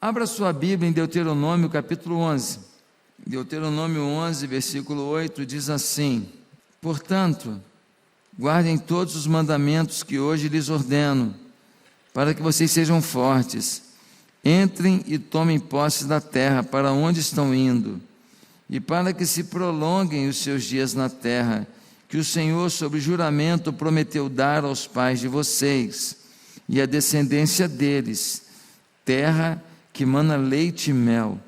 Abra sua Bíblia em Deuteronômio capítulo 11. Deuteronômio 11, versículo 8, diz assim: Portanto, guardem todos os mandamentos que hoje lhes ordeno, para que vocês sejam fortes. Entrem e tomem posse da terra para onde estão indo, e para que se prolonguem os seus dias na terra, que o Senhor, sob juramento, prometeu dar aos pais de vocês e à descendência deles, terra que mana leite e mel.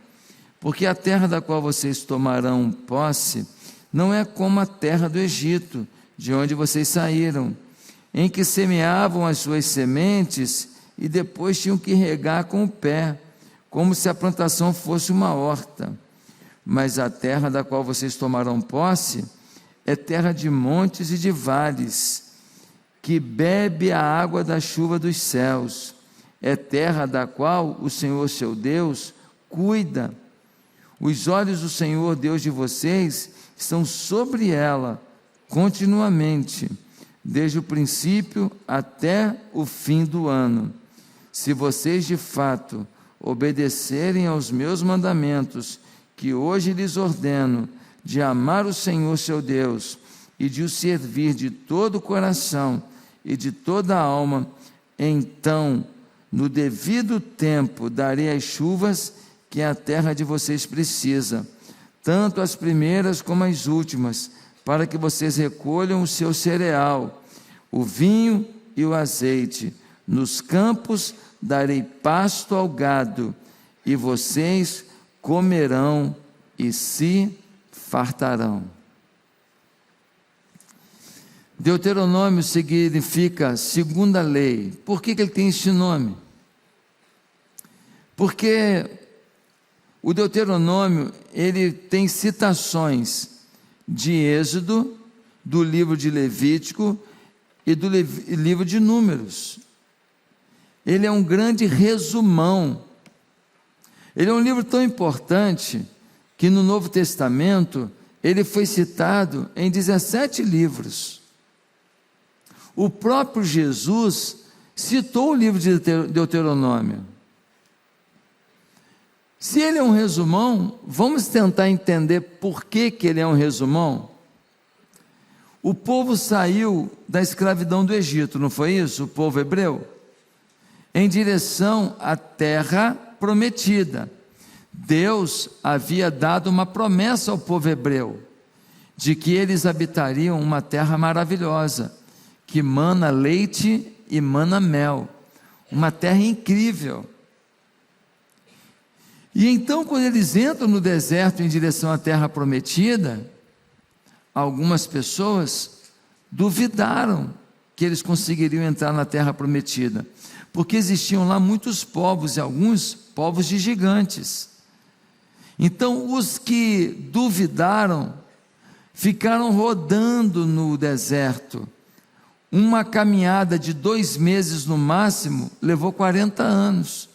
Porque a terra da qual vocês tomarão posse não é como a terra do Egito, de onde vocês saíram, em que semeavam as suas sementes e depois tinham que regar com o pé, como se a plantação fosse uma horta. Mas a terra da qual vocês tomarão posse é terra de montes e de vales, que bebe a água da chuva dos céus. É terra da qual o Senhor, seu Deus, cuida. Os olhos do Senhor, Deus de vocês, estão sobre ela continuamente, desde o princípio até o fim do ano. Se vocês de fato obedecerem aos meus mandamentos, que hoje lhes ordeno, de amar o Senhor, seu Deus, e de o servir de todo o coração e de toda a alma, então, no devido tempo, darei as chuvas que a terra de vocês precisa, tanto as primeiras como as últimas, para que vocês recolham o seu cereal, o vinho e o azeite. Nos campos darei pasto ao gado, e vocês comerão e se fartarão. Deuteronômio significa segunda lei. Por que ele tem este nome? Porque o Deuteronômio, ele tem citações de Êxodo, do livro de Levítico e do livro de Números. Ele é um grande resumão. Ele é um livro tão importante que no Novo Testamento ele foi citado em 17 livros. O próprio Jesus citou o livro de Deuteronômio. Se ele é um resumão, vamos tentar entender por que ele é um resumão. O povo saiu da escravidão do Egito, não foi isso? O povo hebreu, em direção à terra prometida. Deus havia dado uma promessa ao povo hebreu, de que eles habitariam uma terra maravilhosa, que mana leite e mana mel, uma terra incrível. E então, quando eles entram no deserto em direção à terra prometida, algumas pessoas duvidaram que eles conseguiriam entrar na terra prometida, porque existiam lá muitos povos, e alguns povos de gigantes. Então, os que duvidaram ficaram rodando no deserto. Uma caminhada de 2 meses no máximo levou 40 anos.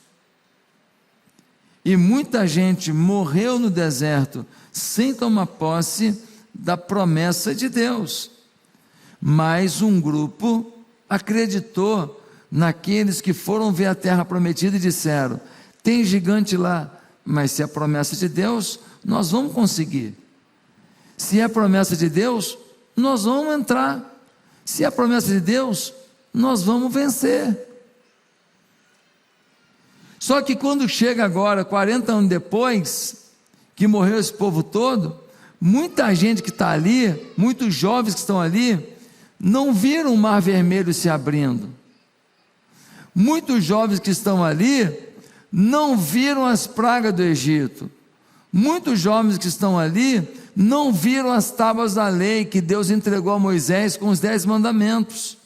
E muita gente morreu no deserto sem tomar posse da promessa de Deus. Mas um grupo acreditou naqueles que foram ver a terra prometida e disseram: tem gigante lá, mas se é a promessa de Deus, nós vamos conseguir. Se é a promessa de Deus, nós vamos entrar. Se é a promessa de Deus, nós vamos vencer. Só que quando chega agora, 40 anos depois, que morreu esse povo todo, muita gente que está ali, muitos jovens que estão ali, não viram o Mar Vermelho se abrindo. Muitos jovens que estão ali, não viram as pragas do Egito. Muitos jovens que estão ali, não viram as tábuas da lei que Deus entregou a Moisés com os 10 mandamentos.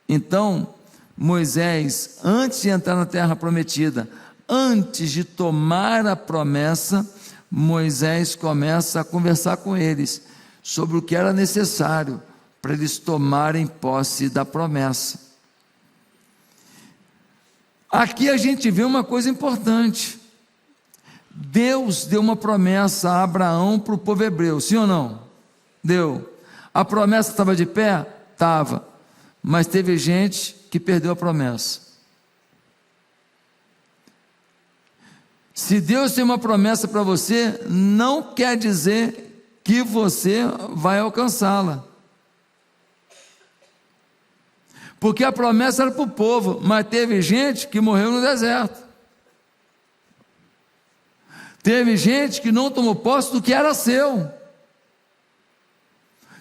Então, Moisés, antes de entrar na terra prometida, antes de tomar a promessa, Moisés começa a conversar com eles sobre o que era necessário para eles tomarem posse da promessa. Aqui a gente vê uma coisa importante. Deus deu uma promessa a Abraão para o povo hebreu, sim ou não? Deu. A promessa estava de pé? Estava. Mas teve gente que perdeu a promessa. Se Deus tem uma promessa para você, não quer dizer que você vai alcançá-la. Porque a promessa era para o povo, mas teve gente que morreu no deserto. Teve gente que não tomou posse do que era seu.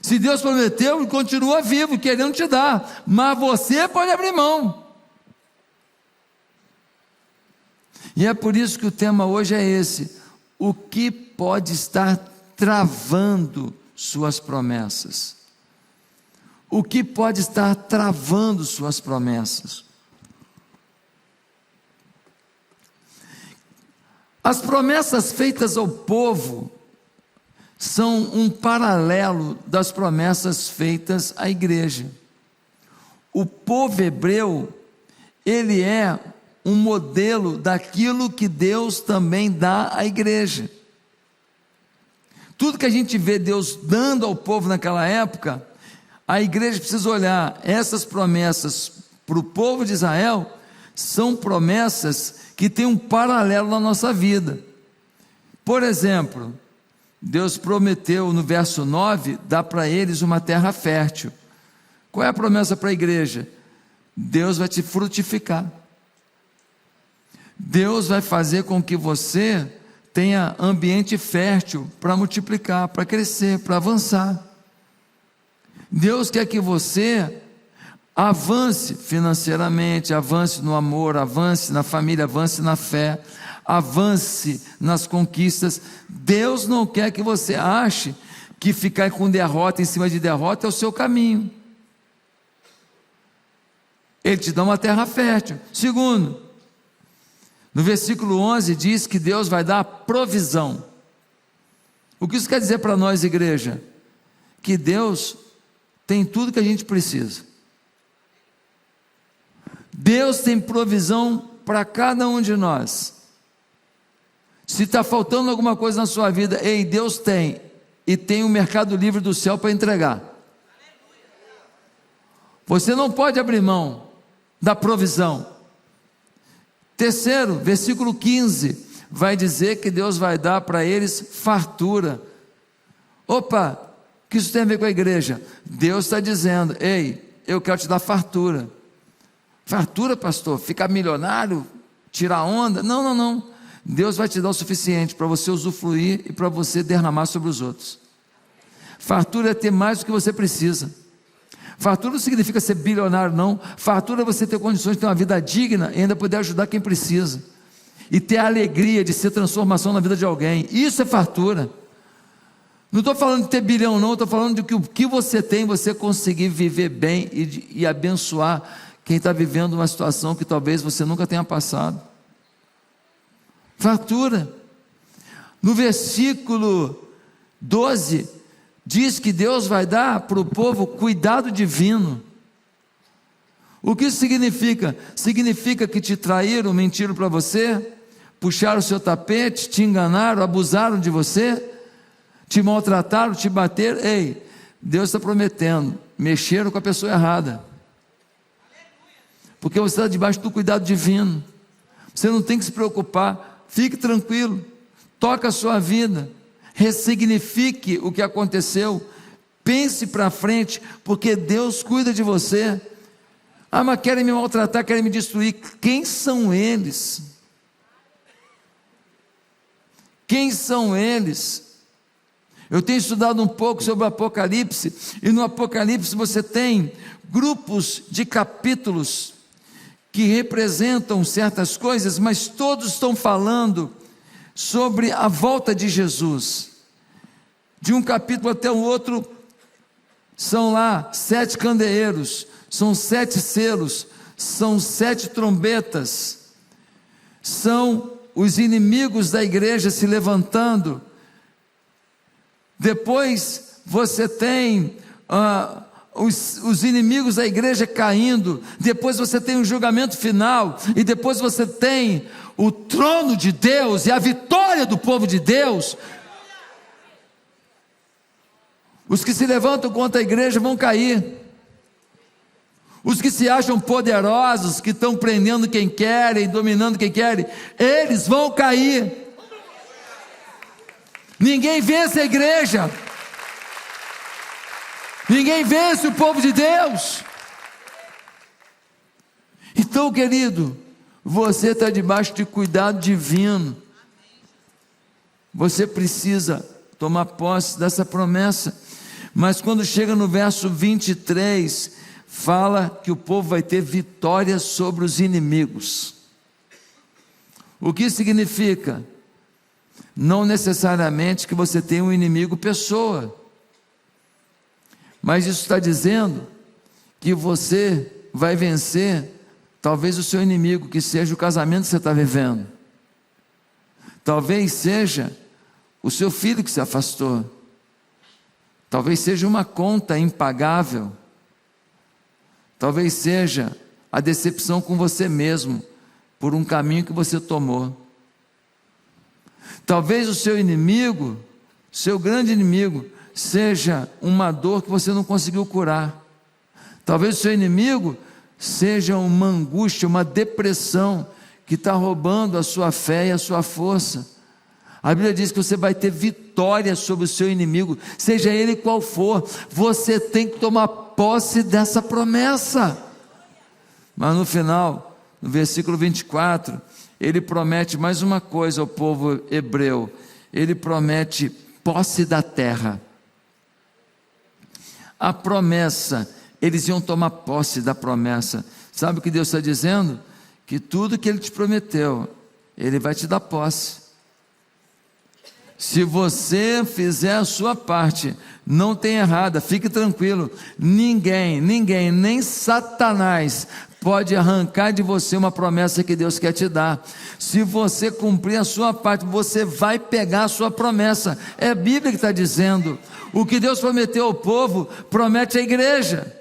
Se Deus prometeu, Ele continua vivo, querendo te dar, mas você pode abrir mão. E é por isso que o tema hoje é esse: o que pode estar travando suas promessas? O que pode estar travando suas promessas? As promessas feitas ao povo são um paralelo das promessas feitas à igreja. O povo hebreu, ele é um modelo daquilo que Deus também dá à igreja. Tudo que a gente vê Deus dando ao povo naquela época, a igreja precisa olhar. Essas promessas para o povo de Israel são promessas que têm um paralelo na nossa vida. Por exemplo, Deus prometeu no verso 9, dar para eles uma terra fértil. Qual é a promessa para a igreja? Deus vai te frutificar. Deus vai fazer com que você tenha ambiente fértil para multiplicar, para crescer, para avançar. Deus quer que você avance financeiramente, avance no amor, avance na família, avance na fé, avance nas conquistas. Deus não quer que você ache que ficar com derrota em cima de derrota é o seu caminho. Ele te dá uma terra fértil. Segundo, no versículo 11 diz que Deus vai dar provisão. O que isso quer dizer para nós, igreja? Que Deus tem tudo que a gente precisa. Deus tem provisão para cada um de nós. Se está faltando alguma coisa na sua vida, ei, Deus tem, e tem o mercado livre do céu para entregar. Você não pode abrir mão da provisão. Terceiro, versículo 15, vai dizer que Deus vai dar para eles fartura. Opa, o que isso tem a ver com a igreja? Deus está dizendo, ei, eu quero te dar fartura. Fartura, pastor? Ficar milionário? Tirar onda? Não, não, não. Deus vai te dar o suficiente para você usufruir e para você derramar sobre os outros. Fartura é ter mais do que você precisa. Fartura não significa ser bilionário, não. Fartura é você ter condições de ter uma vida digna e ainda poder ajudar quem precisa. E ter a alegria de ser transformação na vida de alguém. Isso é fartura. Não estou falando de ter bilhão, não. Estou falando de que o que você tem, você conseguir viver bem e abençoar quem está vivendo uma situação que talvez você nunca tenha passado. Fartura. No versículo 12, diz que Deus vai dar para o povo cuidado divino. O que isso significa? Significa que te traíram, mentiram para você, puxaram o seu tapete, te enganaram, abusaram de você, te maltrataram, te bateram. Ei, Deus está prometendo, mexeram com a pessoa errada, porque você está debaixo do cuidado divino. Você não tem que se preocupar, fique tranquilo, toca a sua vida, ressignifique o que aconteceu, pense para frente, porque Deus cuida de você. Ah, mas querem me maltratar, querem me destruir. Quem são eles? Quem são eles? Eu tenho estudado um pouco sobre o Apocalipse, e no Apocalipse você tem grupos de capítulos que representam certas coisas, mas todos estão falando sobre a volta de Jesus. De um capítulo até o outro, são lá 7 candeeiros, são 7 selos, são 7 trombetas, são os inimigos da igreja se levantando. Depois você tem os inimigos da igreja caindo, depois você tem o julgamento final, e depois você tem o trono de Deus e a vitória do povo de Deus. Os que se levantam contra a igreja vão cair, Os que se acham poderosos, que estão prendendo quem querem, dominando quem querem, eles vão cair. Ninguém vence a igreja. Ninguém vence o povo de Deus. Então, querido, você está debaixo de cuidado divino. Você precisa tomar posse dessa promessa. Mas quando chega no verso 23, fala que o povo vai ter vitória sobre os inimigos. O que significa? Não necessariamente que você tenha um inimigo pessoa, mas isso está dizendo que você vai vencer talvez o seu inimigo, que seja o casamento que você está vivendo, talvez seja o seu filho que se afastou, talvez seja uma conta impagável, talvez seja a decepção com você mesmo, por um caminho que você tomou. Talvez o seu inimigo, seu grande inimigo, seja uma dor que você não conseguiu curar. Talvez o seu inimigo seja uma angústia, uma depressão, que está roubando a sua fé e a sua força. A Bíblia diz que você vai ter vitória sobre o seu inimigo, seja ele qual for. Você tem que tomar posse dessa promessa. Mas no final, no versículo 24, ele promete mais uma coisa ao povo hebreu. Ele promete posse da terra. A promessa, eles iam tomar posse da promessa. Sabe o que Deus está dizendo? Que tudo que Ele te prometeu, Ele vai te dar posse. Se você fizer a sua parte, não tem errada, fique tranquilo. Ninguém, nem Satanás pode arrancar de você uma promessa que Deus quer te dar. Se você cumprir a sua parte, você vai pegar a sua promessa. É a Bíblia que está dizendo. O que Deus prometeu ao povo, promete à igreja.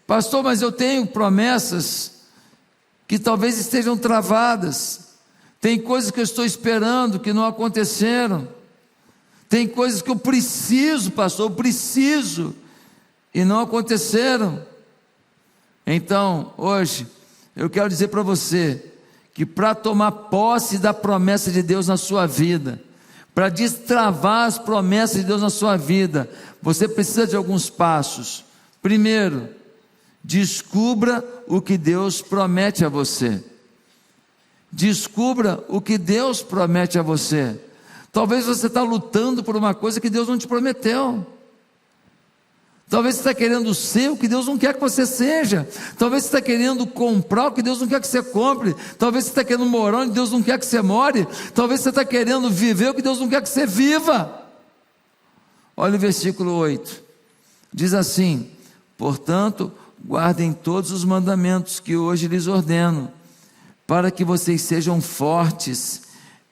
Pastor, mas eu tenho promessas que talvez estejam travadas. Tem coisas que eu estou esperando que não aconteceram. Tem coisas que eu preciso, pastor, eu preciso, e não aconteceram. Então, hoje, eu quero dizer para você, que para tomar posse da promessa de Deus na sua vida, para destravar as promessas de Deus na sua vida, você precisa de alguns passos. Primeiro, descubra o que Deus promete a você. Descubra o que Deus promete a você. Talvez você está lutando por uma coisa que Deus não te prometeu. Talvez você está querendo ser o que Deus não quer que você seja. Talvez você está querendo comprar o que Deus não quer que você compre. Talvez você está querendo morar onde Deus não quer que você more. Talvez você está querendo viver o que Deus não quer que você viva. Olha o versículo 8. Diz assim: portanto, guardem todos os mandamentos que hoje lhes ordeno, para que vocês sejam fortes,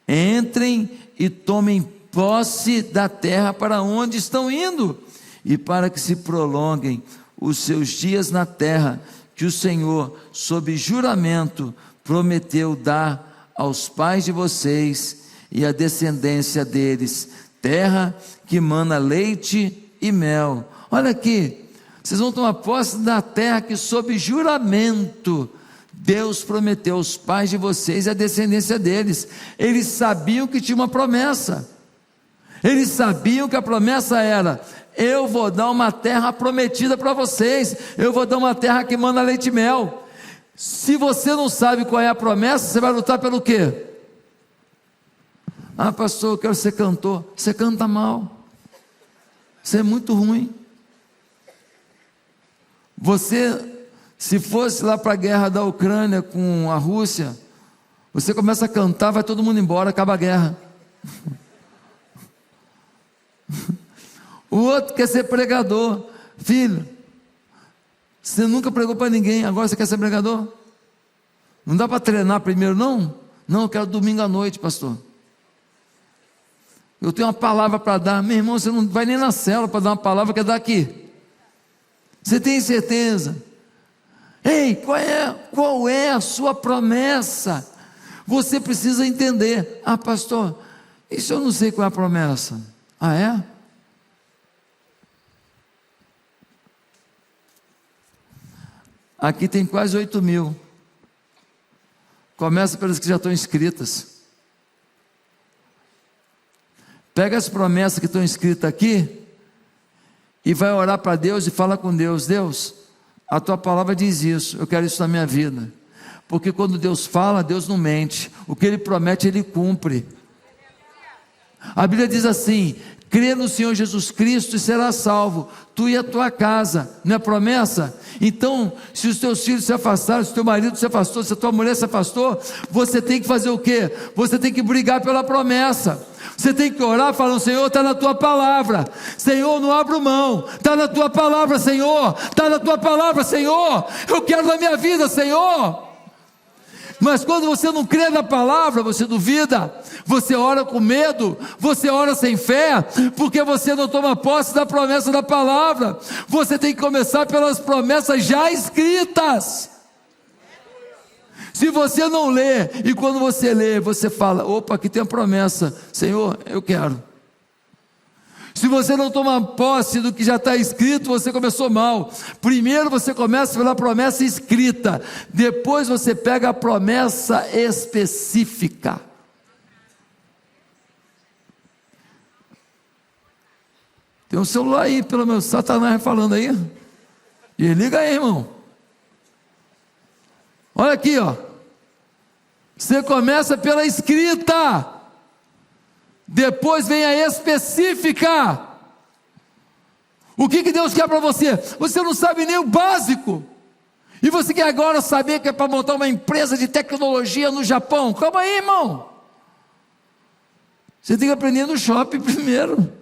entrem e tomem posse da terra para onde estão indo, e para que se prolonguem os seus dias na terra, que o Senhor, sob juramento, prometeu dar aos pais de vocês e à descendência deles, terra que mana leite e mel. Olha aqui, vocês vão tomar posse da terra que sob juramento Deus prometeu aos pais de vocês e à descendência deles. Eles sabiam que tinha uma promessa. Eles sabiam que a promessa era: eu vou dar uma terra prometida para vocês. Eu vou dar uma terra que manda leite e mel. Se você não sabe qual é a promessa, você vai lutar pelo quê? Ah, pastor, eu quero ser cantor. Você canta mal. Você é muito ruim. Você, se fosse lá para a guerra da Ucrânia com a Rússia, você começa a cantar, vai todo mundo embora, acaba a guerra. O outro quer ser pregador. Filho, você nunca pregou para ninguém, agora você quer ser pregador? Não dá para treinar primeiro, não? Não, eu quero domingo à noite, pastor. Eu tenho uma palavra para dar. Meu irmão, você não vai nem na célula para dar uma palavra, quer dar aqui. Você tem certeza? Ei, qual é a sua promessa? Você precisa entender. Ah, pastor, isso eu não sei qual é a promessa. Ah, é? Aqui tem quase 8.000. Começa pelas que já estão inscritas. Pega as promessas que estão escritas aqui e vai orar para Deus e fala com Deus: Deus, a tua palavra diz isso, eu quero isso na minha vida. Porque quando Deus fala, Deus não mente. O que Ele promete, Ele cumpre. A Bíblia diz assim: crê no Senhor Jesus Cristo e será salvo, tu e a tua casa. Não é promessa? Então, se os teus filhos se afastaram, se o teu marido se afastou, se a tua mulher se afastou, você tem que fazer o quê? Você tem que brigar pela promessa. Você tem que orar falando: Senhor, está na tua palavra. Senhor, não abro mão. Está na tua palavra, Senhor. Está na tua palavra, Senhor. Eu quero na minha vida, Senhor. Mas quando você não crê na palavra, você duvida, você ora com medo, você ora sem fé, porque você não toma posse da promessa da palavra. Você tem que começar pelas promessas já escritas. Se você não lê, e quando você lê, você fala: opa, aqui tem a promessa, Senhor, eu quero. Se você não toma posse do que já está escrito, você começou mal. Primeiro você começa pela promessa escrita, depois você pega a promessa específica. Tem um celular aí, pelo menos, Satanás falando aí. E liga aí, irmão. Olha aqui, ó. Você começa pela escrita, depois vem a específica. O que Deus quer para você? Você não sabe nem o básico, e você quer agora saber que é para montar uma empresa de tecnologia no Japão. Calma aí, irmão. Você tem que aprender no shopping primeiro,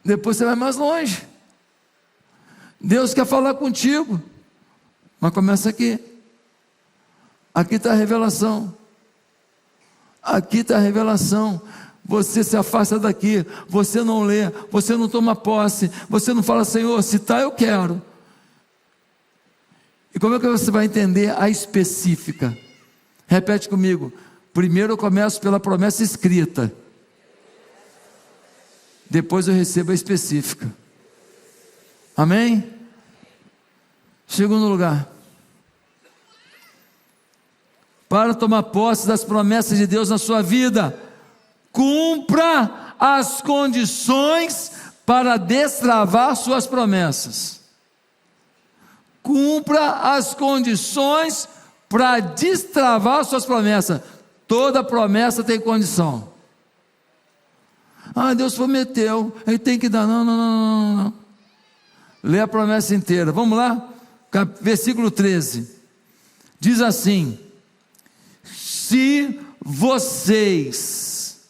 depois você vai mais longe. Deus quer falar contigo, mas começa aqui. Aqui está a revelação. Aqui está a revelação. Você se afasta daqui, você não lê, você não toma posse, você não fala: Senhor, se está, eu quero. E como é que você vai entender a específica? Repete comigo: primeiro eu começo pela promessa escrita, depois eu recebo a específica. Amém? Segundo lugar, para tomar posse das promessas de Deus na sua vida, cumpra as condições para destravar suas promessas. Cumpra as condições para destravar suas promessas. Toda promessa tem condição. Ah, Deus prometeu, Ele tem que dar. Não. Lê a promessa inteira. Vamos lá? Versículo 13. Diz assim: se vocês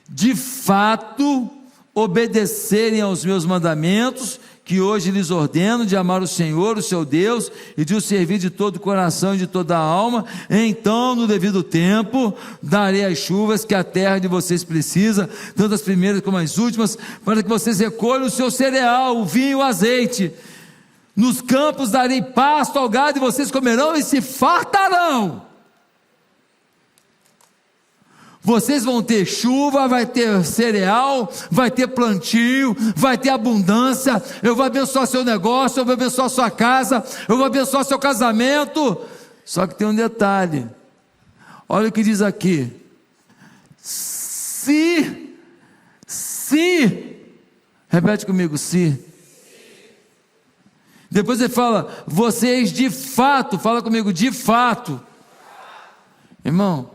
de fato obedecerem aos meus mandamentos, que hoje lhes ordeno, de amar o Senhor, o seu Deus, e de o servir de todo o coração e de toda a alma, então no devido tempo darei as chuvas que a terra de vocês precisa, tanto as primeiras como as últimas, para que vocês recolham o seu cereal, o vinho e o azeite. Nos campos darei pasto ao gado, e vocês comerão e se fartarão. Vocês vão ter chuva, vai ter cereal, vai ter plantio, vai ter abundância. Eu vou abençoar seu negócio, eu vou abençoar sua casa, eu vou abençoar seu casamento. Só que tem um detalhe. Olha o que diz aqui: se, repete comigo, se. Depois ele fala: vocês de fato, fala comigo, de fato. Irmão,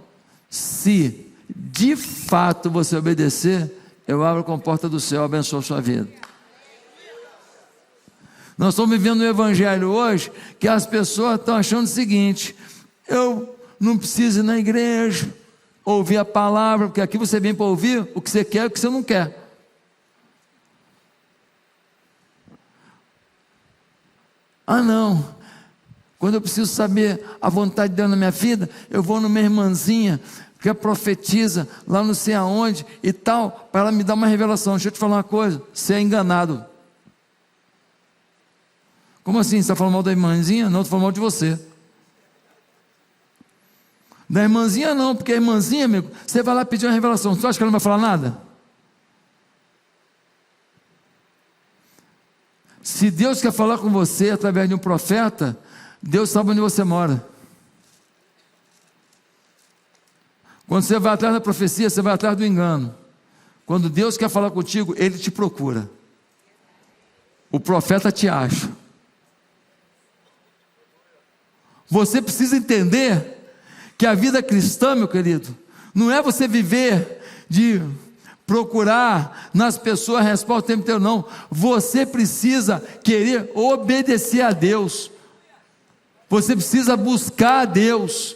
se de fato você obedecer, eu abro a comporta do céu, abençoo a sua vida. Nós estamos vivendo um evangelho hoje que as pessoas estão achando o seguinte: eu não preciso ir na igreja, ouvir a palavra, porque aqui você vem para ouvir o que você quer e o que você não quer. Ah, não, quando eu preciso saber a vontade de Deus na minha vida, eu vou numa irmãzinha que profetiza lá não sei aonde e tal, para ela me dar uma revelação. Deixa eu te falar uma coisa: você é enganado. Como assim? Você está falando mal da irmãzinha? Não, estou falando mal de você. Da irmãzinha não, porque a irmãzinha, amigo, você vai lá pedir uma revelação, você acha que ela não vai falar nada? Se Deus quer falar com você através de um profeta, Deus sabe onde você mora. Quando você vai atrás da profecia, você vai atrás do engano. Quando Deus quer falar contigo, Ele te procura. O profeta te acha. Você precisa entender que a vida cristã, meu querido, não é você viver de procurar nas pessoas a resposta o tempo inteiro, não. Você precisa querer obedecer a Deus. Você precisa buscar a Deus.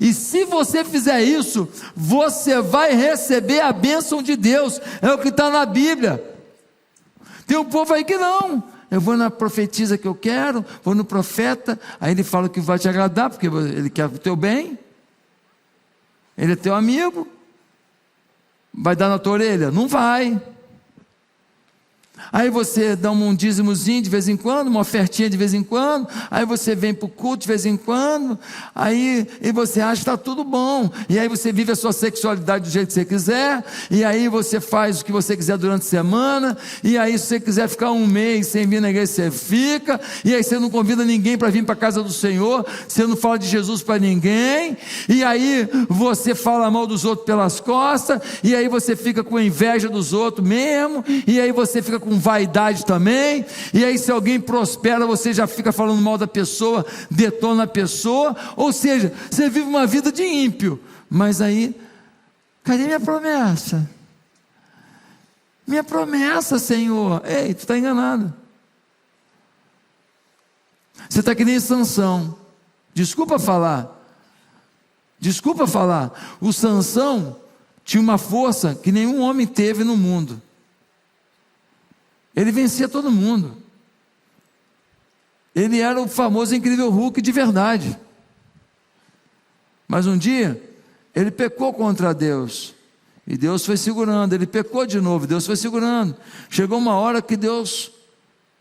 E se você fizer isso, você vai receber a bênção de Deus. É o que está na Bíblia. Tem um povo aí que não. Eu vou na profetisa que eu quero, vou no profeta, aí ele fala que vai te agradar, porque ele quer o teu bem. Ele é teu amigo. Vai dar na tua orelha? Não vai. Aí você dá um dízimozinho de vez em quando, uma ofertinha de vez em quando, aí você vem para o culto de vez em quando, e você acha que está tudo bom, e aí você vive a sua sexualidade do jeito que você quiser, e aí você faz o que você quiser durante a semana, e aí se você quiser ficar um mês sem vir na igreja, você fica, e aí você não convida ninguém para vir para a casa do Senhor, você não fala de Jesus para ninguém, e aí você fala mal dos outros pelas costas, e aí você fica com inveja dos outros mesmo, e aí você fica com vaidade também, e aí se alguém prospera, você já fica falando mal da pessoa, detona a pessoa, ou seja, você vive uma vida de ímpio, mas aí, cadê minha promessa? Minha promessa, Senhor? Ei, tu está enganado, você está que nem Sansão, desculpa falar, o Sansão tinha uma força que nenhum homem teve no mundo. Ele vencia todo mundo. Ele era o famoso incrível Hulk de verdade. Mas um dia, ele pecou contra Deus. E Deus foi segurando. Ele pecou de novo, Deus foi segurando. Chegou uma hora que Deus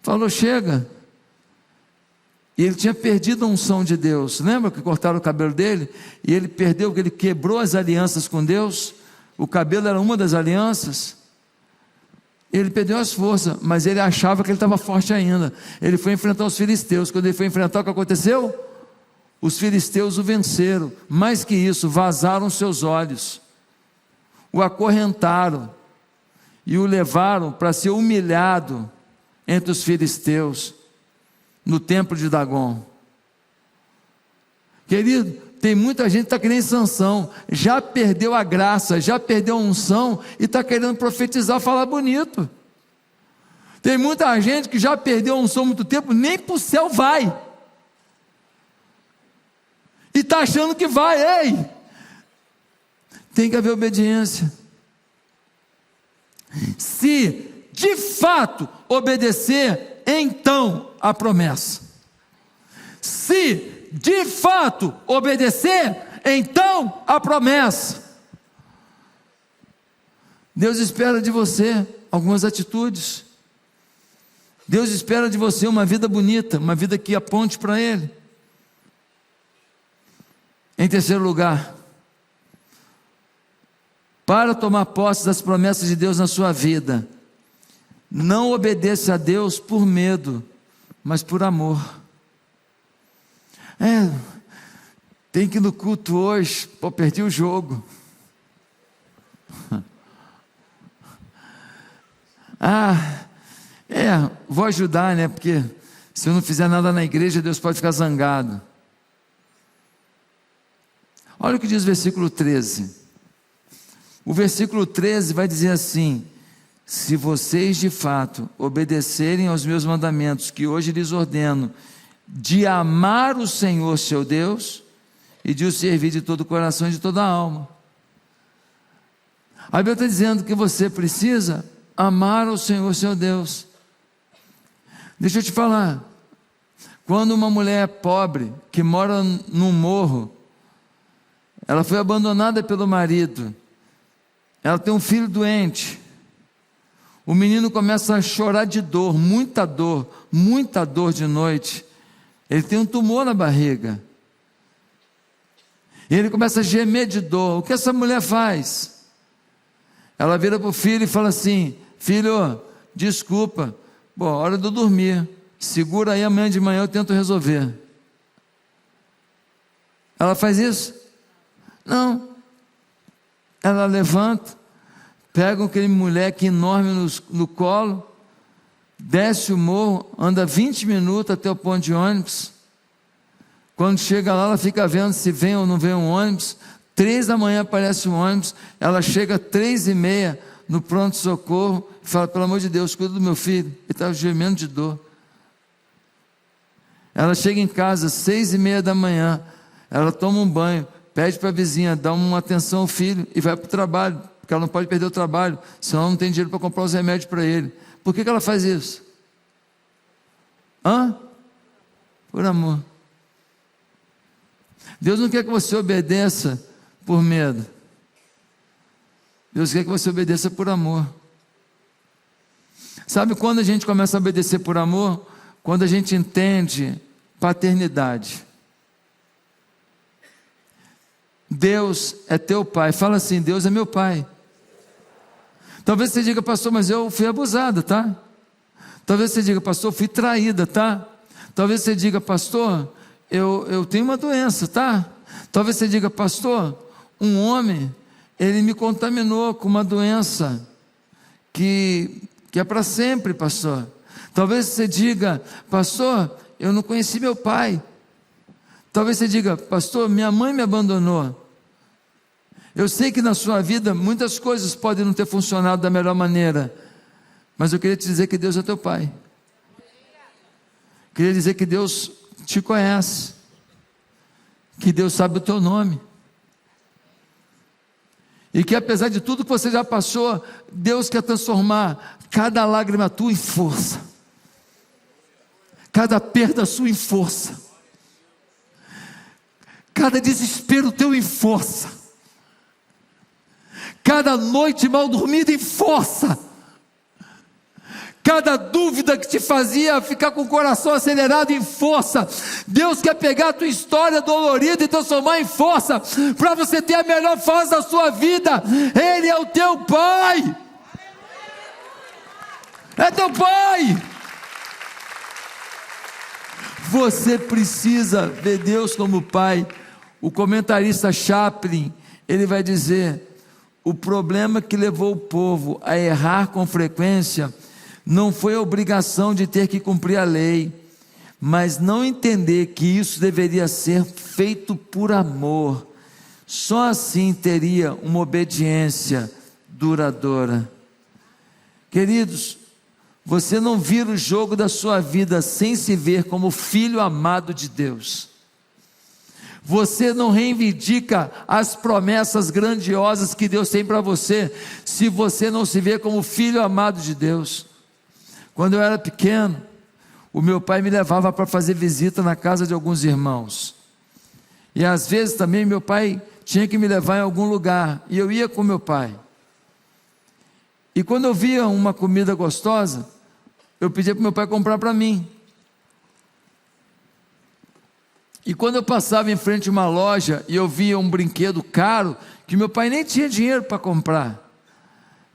falou, chega. E ele tinha perdido a unção de Deus. Lembra que cortaram o cabelo dele? E ele perdeu, que ele quebrou as alianças com Deus. O cabelo era uma das alianças. Ele perdeu as forças, mas ele achava que ele estava forte ainda. Ele foi enfrentar os filisteus. Quando ele foi enfrentar, o que aconteceu? Os filisteus o venceram. Mais que isso, vazaram seus olhos, o acorrentaram e o levaram para ser humilhado entre os filisteus no templo de Dagom. Querido, tem muita gente que está que nem Sansão, já perdeu a graça, já perdeu a unção e está querendo profetizar, falar bonito. Tem muita gente que já perdeu a unção há muito tempo, nem para o céu vai, e está achando que vai. Ei, tem que haver obediência. Se de fato obedecer, então a promessa. Se de fato obedecer, então a promessa. Deus espera de você algumas atitudes. Deus espera de você uma vida bonita, uma vida que aponte para Ele. Em terceiro lugar, para tomar posse das promessas de Deus na sua vida, não obedeça a Deus por medo, mas por amor. Tem que ir no culto hoje, pô, perdi o jogo. Vou ajudar, né? Porque se eu não fizer nada na igreja, Deus pode ficar zangado. Olha o que diz o versículo 13. O versículo 13 vai dizer assim: se vocês de fato obedecerem aos meus mandamentos, que hoje lhes ordeno, de amar o Senhor seu Deus e de o servir de todo o coração e de toda a alma. A Bíblia está dizendo que você precisa amar o Senhor seu Deus. Deixa eu te falar, quando uma mulher pobre que mora num morro, ela foi abandonada pelo marido, ela tem um filho doente, o menino começa a chorar de dor, muita dor de noite. Ele tem um tumor na barriga. E ele começa a gemer de dor. O que essa mulher faz? Ela vira para o filho e fala assim: filho, desculpa, Bom, hora de eu dormir. Segura aí, amanhã de manhã eu tento resolver. Ela faz isso? Não. Ela levanta, pega aquele moleque enorme no colo, desce o morro, anda 20 minutos até o ponto de ônibus. Quando chega lá, ela fica vendo se vem ou não vem um ônibus. 3 da manhã aparece um ônibus, ela chega 3h30 no pronto-socorro e fala: pelo amor de Deus, cuida do meu filho, ele está gemendo de dor. Ela chega em casa 6h30 da manhã, ela toma um banho, pede para a vizinha dar uma atenção ao filho e vai para o trabalho, porque ela não pode perder o trabalho, senão ela não tem dinheiro para comprar os remédios para ele. Por que ela faz isso? Por amor. Deus não quer que você obedeça por medo. Deus quer que você obedeça por amor. Sabe quando a gente começa a obedecer por amor? Quando a gente entende paternidade. Deus é teu pai. Fala assim: Deus é meu pai. Talvez você diga: pastor, mas eu fui abusada, tá? Talvez você diga: pastor, eu fui traída, tá? Talvez você diga: pastor, eu tenho uma doença, tá? Talvez você diga: pastor, um homem, ele me contaminou com uma doença que é para sempre, pastor. Talvez você diga: pastor, eu não conheci meu pai. Talvez você diga: pastor, minha mãe me abandonou. Eu sei que na sua vida muitas coisas podem não ter funcionado da melhor maneira, mas eu queria te dizer que Deus é teu pai. Queria dizer que Deus te conhece, que Deus sabe o teu nome, e que apesar de tudo que você já passou, Deus quer transformar cada lágrima tua em força, cada perda sua em força, cada desespero teu em força, cada noite mal dormida em força, cada dúvida que te fazia ficar com o coração acelerado em força. Deus quer pegar a tua história dolorida e transformar em força, para você ter a melhor fase da sua vida. Ele é o teu pai. É teu pai. Você precisa ver Deus como pai. O comentarista Chaplin, ele vai dizer: o problema que levou o povo a errar com frequência não foi a obrigação de ter que cumprir a lei, mas não entender que isso deveria ser feito por amor. Só assim teria uma obediência duradoura. Queridos, você não vira o jogo da sua vida sem se ver como filho amado de Deus. Você não reivindica as promessas grandiosas que Deus tem para você, se você não se vê como filho amado de Deus. Quando eu era pequeno, o meu pai me levava para fazer visita na casa de alguns irmãos, e às vezes também meu pai tinha que me levar em algum lugar, e eu ia com meu pai, e quando eu via uma comida gostosa, eu pedia para meu pai comprar para mim, e quando eu passava em frente a uma loja, e eu via um brinquedo caro, que meu pai nem tinha dinheiro para comprar,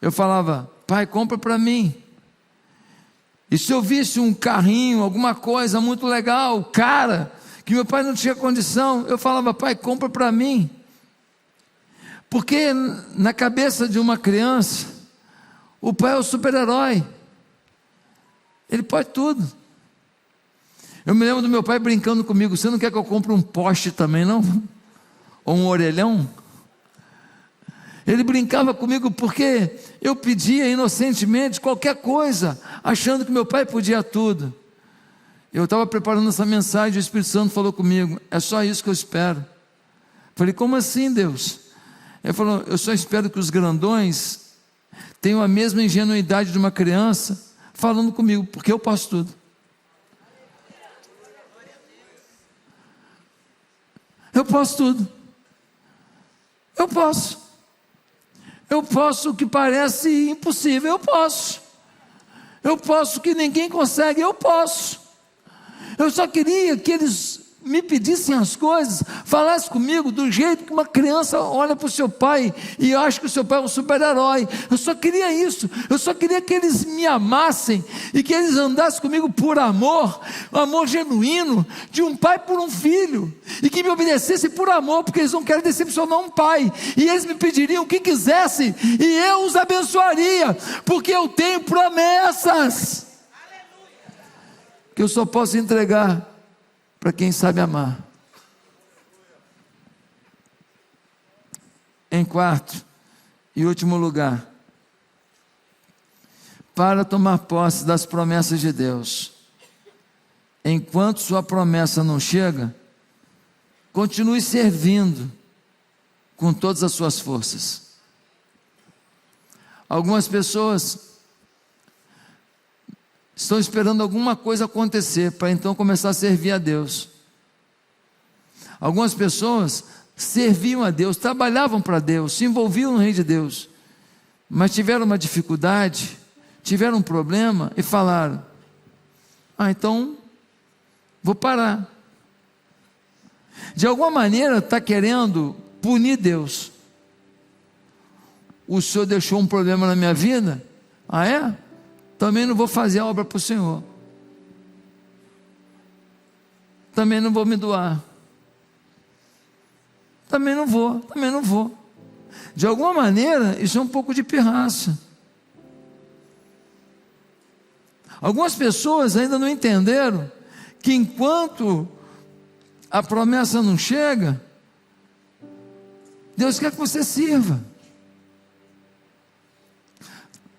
eu falava: pai, compra para mim. E se eu visse um carrinho, alguma coisa muito legal, cara, que meu pai não tinha condição, eu falava: pai, compra para mim. Porque na cabeça de uma criança, o pai é o super-herói, ele pode tudo. Eu me lembro do meu pai brincando comigo: você não quer que eu compre um poste também, não? Ou um orelhão? Ele brincava comigo porque eu pedia inocentemente qualquer coisa, achando que meu pai podia tudo. Eu estava preparando essa mensagem, o Espírito Santo falou comigo: é só isso que eu espero. Falei: como assim, Deus? Ele falou: eu só espero que os grandões tenham a mesma ingenuidade de uma criança falando comigo, porque eu posso tudo. Eu posso tudo. Eu posso. Eu posso o que parece impossível, eu posso. Eu posso o que ninguém consegue, eu posso. Eu só queria que eles me pedissem as coisas, falasse comigo do jeito que uma criança olha para o seu pai e acha que o seu pai é um super-herói. Eu só queria isso, eu só queria que eles me amassem e que eles andassem comigo por amor, um amor genuíno, de um pai por um filho, e que me obedecessem por amor, porque eles não querem decepcionar um pai, e eles me pediriam o que quisessem, e eu os abençoaria, porque eu tenho promessas, que eu só posso entregar para quem sabe amar. Em quarto e último lugar, para tomar posse das promessas de Deus, enquanto sua promessa não chega, continue servindo com todas as suas forças. Algumas pessoas estão esperando alguma coisa acontecer para então começar a servir a Deus. Algumas pessoas serviam a Deus, trabalhavam para Deus, se envolviam no reino de Deus, mas tiveram uma dificuldade, tiveram um problema e falaram: então vou parar. De alguma maneira está querendo punir Deus. O Senhor deixou um problema na minha vida? É? Também não vou fazer a obra para o Senhor. Também não vou me doar. Também não vou. De alguma maneira, isso é um pouco de pirraça. Algumas pessoas ainda não entenderam que enquanto a promessa não chega, Deus quer que você sirva.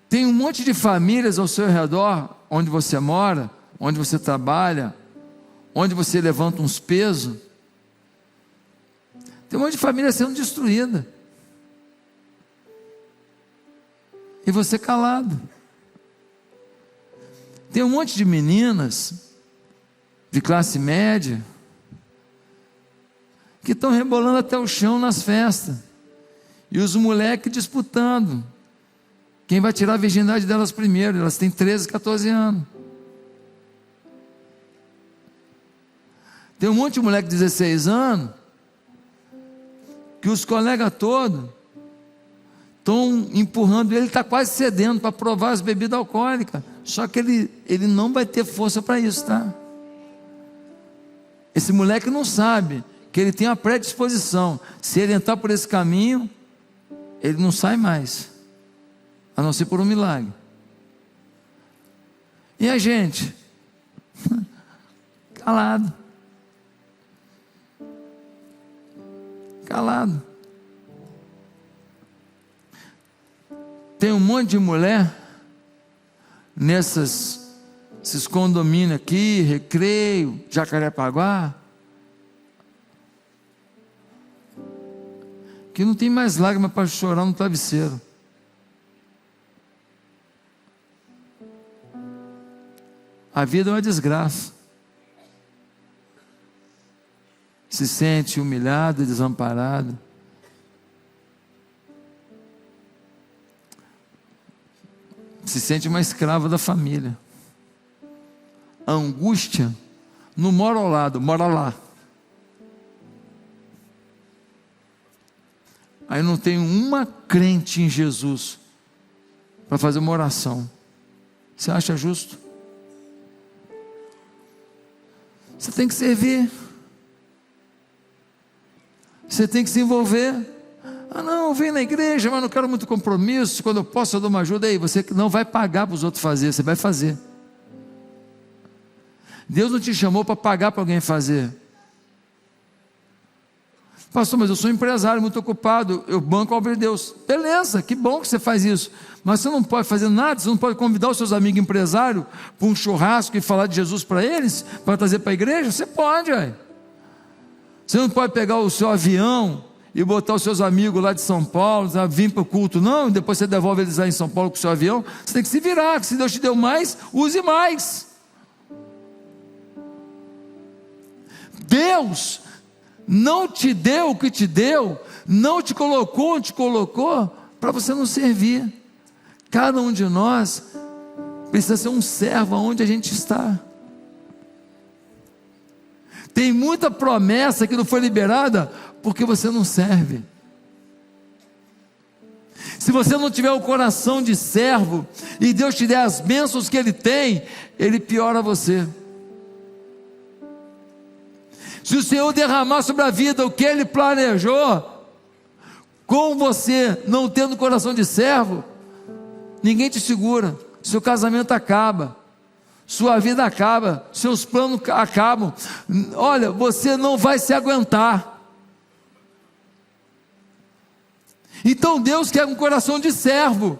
Tem um monte de famílias ao seu redor, onde você mora, onde você trabalha, onde você levanta uns pesos. Tem um monte de família sendo destruída. E você calado. Tem um monte de meninas de classe média que estão rebolando até o chão nas festas. E os moleques disputando quem vai tirar a virgindade delas primeiro. Elas têm 13, 14 anos. Tem um monte de moleque de 16 anos que os colegas todos estão empurrando ele, está quase cedendo para provar as bebidas alcoólicas. Só que ele não vai ter força para isso, tá? Esse moleque não sabe que ele tem uma predisposição. Se ele entrar por esse caminho, ele não sai mais, a não ser por um milagre. E a gente? Calado. Tem um monte de mulher esses condomínios aqui, Recreio, Jacarepaguá, que não tem mais lágrima para chorar no travesseiro. A vida é uma desgraça. Se sente humilhado, desamparado. Se sente uma escrava da família. A angústia não mora ao lado, mora lá. Aí não tem uma crente em Jesus para fazer uma oração. Você acha justo? Você tem que servir. Você tem que se envolver. Não, eu venho na igreja, mas não quero muito compromisso. Quando eu posso, eu dou uma ajuda. Aí você não vai pagar para os outros fazer, você vai fazer. Deus não te chamou para pagar para alguém fazer. Pastor, mas eu sou empresário, muito ocupado, eu banco a obra de Deus. Beleza, que bom que você faz isso. Mas você não pode fazer nada, você não pode convidar os seus amigos empresários para um churrasco e falar de Jesus para eles, para trazer para a igreja? Você pode, ué. Você não pode pegar o seu avião e botar os seus amigos lá de São Paulo, vir para o culto, não, e depois você devolve eles lá em São Paulo com o seu avião. Você tem que se virar, que se Deus te deu mais, use mais. Deus não te deu o que te deu, não te colocou onde te colocou, para você não servir. Cada um de nós precisa ser um servo aonde a gente está. Tem muita promessa que não foi liberada porque você não serve. Se você não tiver o coração de servo, e Deus te der as bênçãos que Ele tem, Ele piora você. Se o Senhor derramar sobre a vida o que Ele planejou, com você não tendo coração de servo, ninguém te segura, seu casamento acaba, sua vida acaba, seus planos acabam, olha, você não vai se aguentar. Então Deus quer um coração de servo,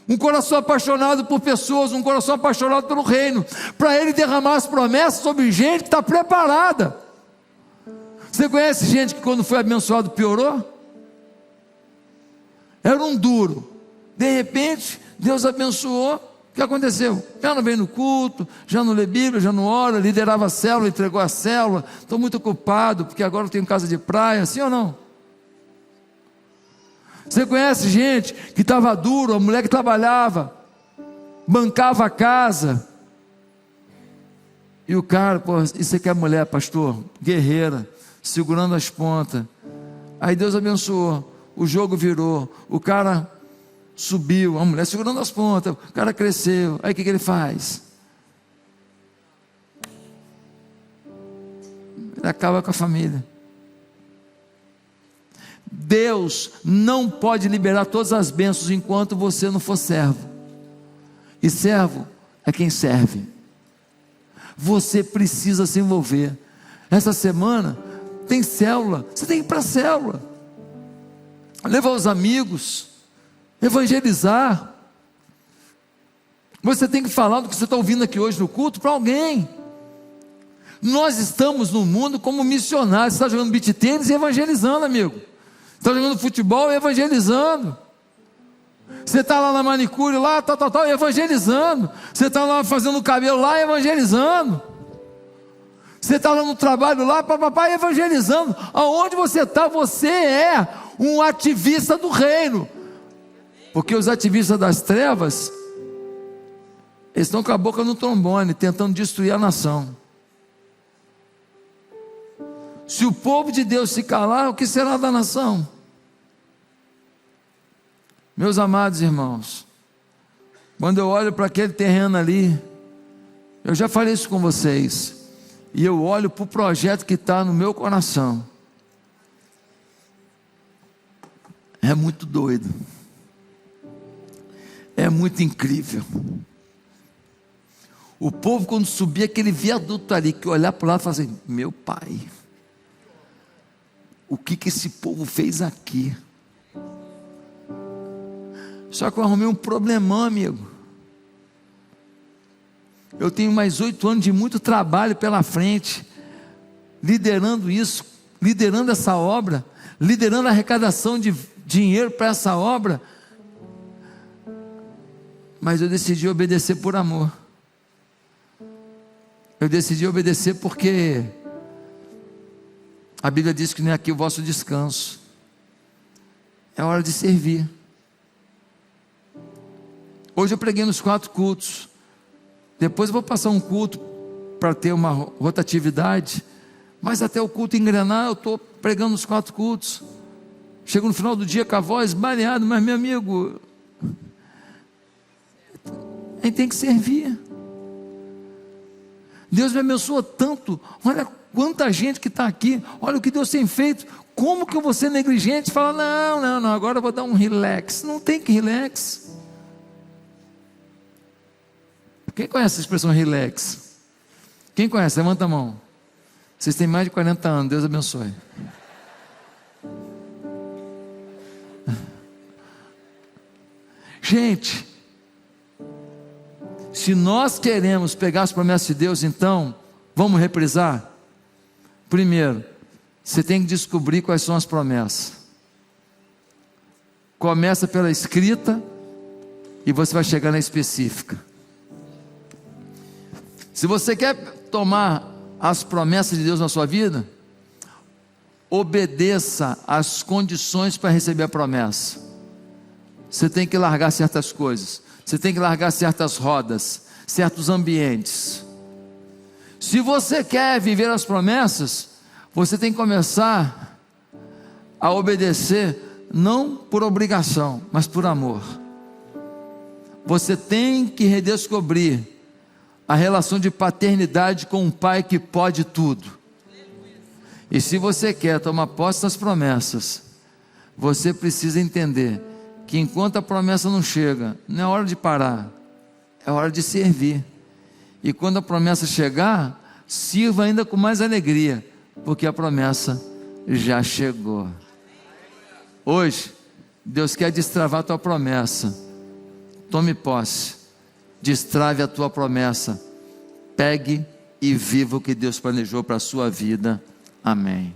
um coração apaixonado por pessoas, um coração apaixonado pelo reino, para Ele derramar as promessas sobre gente que está preparada. Você conhece gente que quando foi abençoado piorou? Era um duro, de repente Deus abençoou, o que aconteceu? Já não vem no culto, já não lê Bíblia, já não ora, liderava a célula, entregou a célula, estou muito ocupado, porque agora eu tenho casa de praia, sim ou não? Você conhece gente que estava duro, a mulher que trabalhava, bancava a casa, e o cara, pô, isso aqui é mulher, pastor, guerreira, segurando as pontas, aí Deus abençoou, o jogo virou, o cara subiu, a mulher segurando as pontas, o cara cresceu, aí o que ele faz? Ele acaba com a família. Deus não pode liberar todas as bênçãos enquanto você não for servo, e servo é quem serve. Você precisa se envolver. Essa semana tem célula, você tem que ir para a célula, levar os amigos, evangelizar. Você tem que falar do que você está ouvindo aqui hoje no culto para alguém. Nós estamos no mundo como missionários. Você está jogando beach tênis e evangelizando, amigo. Está jogando futebol e evangelizando. Você está lá na manicure, lá, tal, evangelizando. Você está lá fazendo o cabelo lá, evangelizando. Você está lá no trabalho lá, papai, evangelizando. Aonde você está, você é um ativista do reino. Porque os ativistas das trevas, eles estão com a boca no trombone, tentando destruir a nação. Se o povo de Deus se calar, o que será da nação? Meus amados irmãos, quando eu olho para aquele terreno ali, eu já falei isso com vocês, e eu olho para o projeto que está no meu coração, é muito doido, é muito incrível. O povo, quando subia aquele viaduto ali, que olhar para o lado e falar assim: meu pai, o que esse povo fez aqui? Só que eu arrumei um problemão, amigo. Eu tenho mais 8 anos de muito trabalho pela frente, liderando isso, liderando essa obra, liderando a arrecadação de dinheiro para essa obra. Mas eu decidi obedecer por amor. Eu decidi obedecer porque a Bíblia diz que não é aqui o vosso descanso. É hora de servir. Hoje eu preguei nos 4 cultos. Depois eu vou passar um culto para ter uma rotatividade. Mas até o culto engrenar, eu estou pregando nos 4 cultos. Chego no final do dia com a voz baleada, mas meu amigo, a gente tem que servir. Deus me abençoa tanto. Olha quanta gente que está aqui, olha o que Deus tem feito. Como que eu vou ser negligente e falar: não, agora eu vou dar um relax? Não tem que relax. Quem conhece a expressão relax? Quem conhece? Levanta a mão. Vocês têm mais de 40 anos, Deus abençoe. Gente, se nós queremos pegar as promessas de Deus, então, vamos reprisar? Primeiro, você tem que descobrir quais são as promessas. Começa pela escrita e você vai chegar na específica. Se você quer tomar as promessas de Deus na sua vida, obedeça às condições para receber a promessa. Você tem que largar certas coisas, você tem que largar certas rodas, certos ambientes. Se você quer viver as promessas, você tem que começar a obedecer, não por obrigação, mas por amor. Você tem que redescobrir a relação de paternidade com um pai que pode tudo. E se você quer tomar posse das promessas, você precisa entender que enquanto a promessa não chega, não é hora de parar, é hora de servir. E quando a promessa chegar, sirva ainda com mais alegria, porque a promessa já chegou. Hoje, Deus quer destravar a tua promessa. Tome posse, destrave a tua promessa, pegue e viva o que Deus planejou para a sua vida. Amém.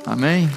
Amém.